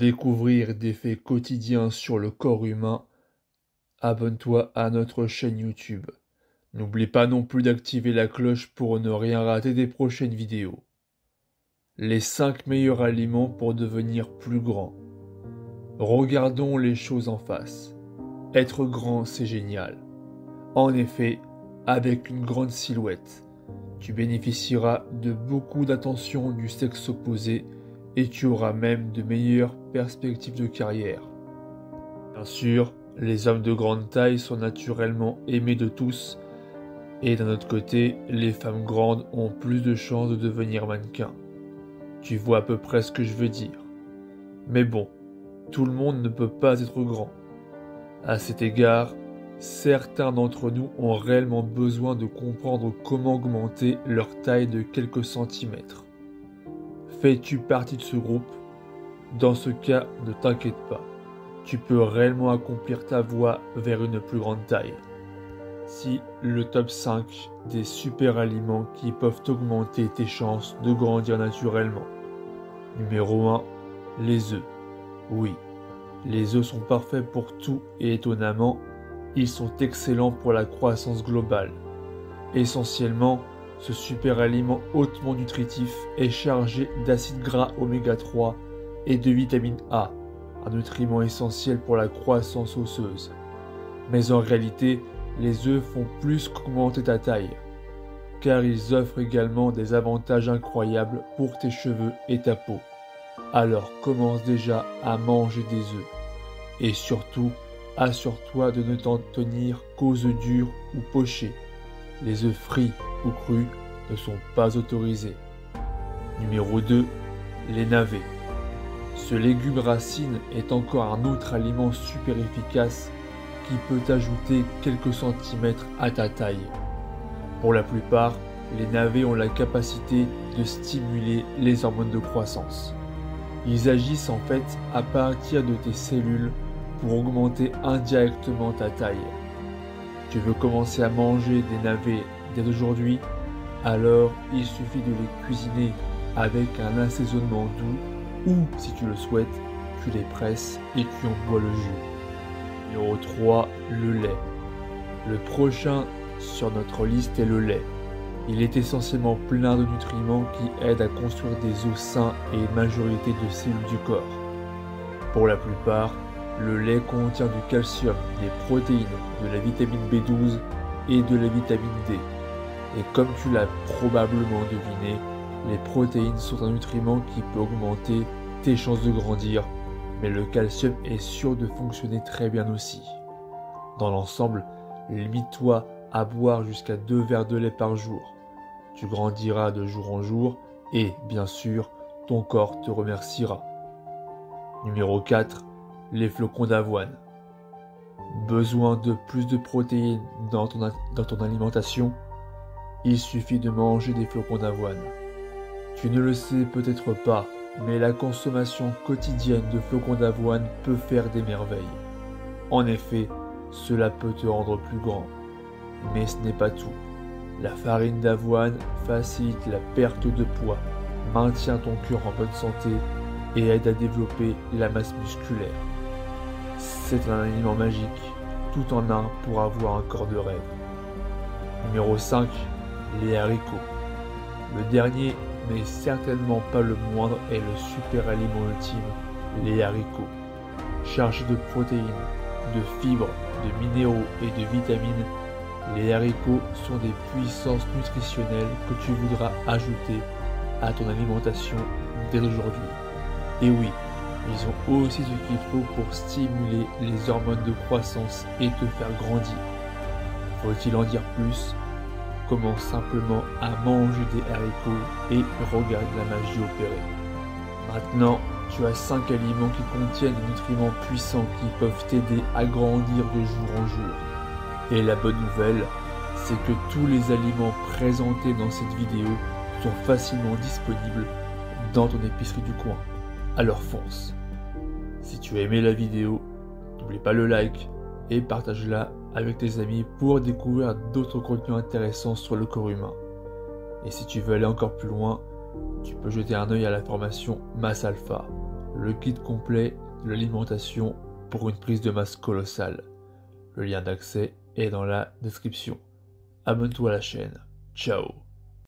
découvrir des faits quotidiens sur le corps humain, abonne-toi à notre chaîne YouTube. N'oublie pas non plus d'activer la cloche pour ne rien rater des prochaines vidéos. Les 5 meilleurs aliments pour devenir plus grand. Regardons les choses en face. Être grand, c'est génial. En effet, avec une grande silhouette, tu bénéficieras de beaucoup d'attention du sexe opposé et tu auras même de meilleures perspectives de carrière. Bien sûr, les hommes de grande taille sont naturellement aimés de tous et d'un autre côté, les femmes grandes ont plus de chances de devenir mannequins. Tu vois à peu près ce que je veux dire. Mais bon, tout le monde ne peut pas être grand. À cet égard, certains d'entre nous ont réellement besoin de comprendre comment augmenter leur taille de quelques centimètres. Fais-tu partie de ce groupe? Dans ce cas, ne t'inquiète pas. Tu peux réellement accomplir ta voie vers une plus grande taille. Si le top 5 des super aliments qui peuvent augmenter tes chances de grandir naturellement. Numéro 1, les œufs. Oui, les œufs sont parfaits pour tout et étonnamment, ils sont excellents pour la croissance globale. Essentiellement, ce super aliment hautement nutritif est chargé d'acides gras oméga 3 et de vitamine A, un nutriment essentiel pour la croissance osseuse. Mais en réalité, les œufs font plus qu'augmenter ta taille, car ils offrent également des avantages incroyables pour tes cheveux et ta peau. Alors commence déjà à manger des œufs. Et surtout, assure-toi de ne t'en tenir qu'aux œufs durs ou pochés. Les œufs frits ou crus ne sont pas autorisés. Numéro 2, les navets. Ce légume racine est encore un autre aliment super efficace qui peut ajouter quelques centimètres à ta taille. Pour la plupart, les navets ont la capacité de stimuler les hormones de croissance. Ils agissent en fait à partir de tes cellules pour augmenter indirectement ta taille. Tu veux commencer à manger des navets dès aujourd'hui? Alors il suffit de les cuisiner avec un assaisonnement doux ou, si tu le souhaites, tu les presses et tu en bois le jus. Numéro 3, le lait. Le prochain sur notre liste est le lait. Il est essentiellement plein de nutriments qui aident à construire des os sains et une majorité de cellules du corps. Pour la plupart, le lait contient du calcium, des protéines, de la vitamine B12 et de la vitamine D. Et comme tu l'as probablement deviné, les protéines sont un nutriment qui peut augmenter tes chances de grandir, mais le calcium est sûr de fonctionner très bien aussi. Dans l'ensemble, limite-toi à boire jusqu'à 2 verres de lait par jour. Tu grandiras de jour en jour et, bien sûr, ton corps te remerciera. Numéro 4, les flocons d'avoine. Besoin de plus de protéines dans ton alimentation? Il suffit de manger des flocons d'avoine. Tu ne le sais peut-être pas, mais la consommation quotidienne de flocons d'avoine peut faire des merveilles. En effet, cela peut te rendre plus grand. Mais ce n'est pas tout. La farine d'avoine facilite la perte de poids, maintient ton cœur en bonne santé et aide à développer la masse musculaire. C'est un aliment magique, tout en un pour avoir un corps de rêve. Numéro 5, les haricots. Le dernier, mais certainement pas le moindre, est le super aliment ultime, les haricots. Chargés de protéines, de fibres, de minéraux et de vitamines, les haricots sont des puissances nutritionnelles que tu voudras ajouter à ton alimentation dès aujourd'hui. Et oui, ils ont aussi ce qu'il faut pour stimuler les hormones de croissance et te faire grandir. Faut-il en dire plus? Commence simplement à manger des haricots et regarde la magie opérer. Maintenant, tu as 5 aliments qui contiennent des nutriments puissants qui peuvent t'aider à grandir de jour en jour. Et la bonne nouvelle, c'est que tous les aliments présentés dans cette vidéo sont facilement disponibles dans ton épicerie du coin. Alors fonce. Si tu as aimé la vidéo, n'oublie pas le like et partage-la avec tes amis pour découvrir d'autres contenus intéressants sur le corps humain. Et si tu veux aller encore plus loin, tu peux jeter un œil à la formation Masse Alpha. le guide complet de l'alimentation pour une prise de masse colossale. Le lien d'accès est dans la description. Abonne-toi à la chaîne. Ciao.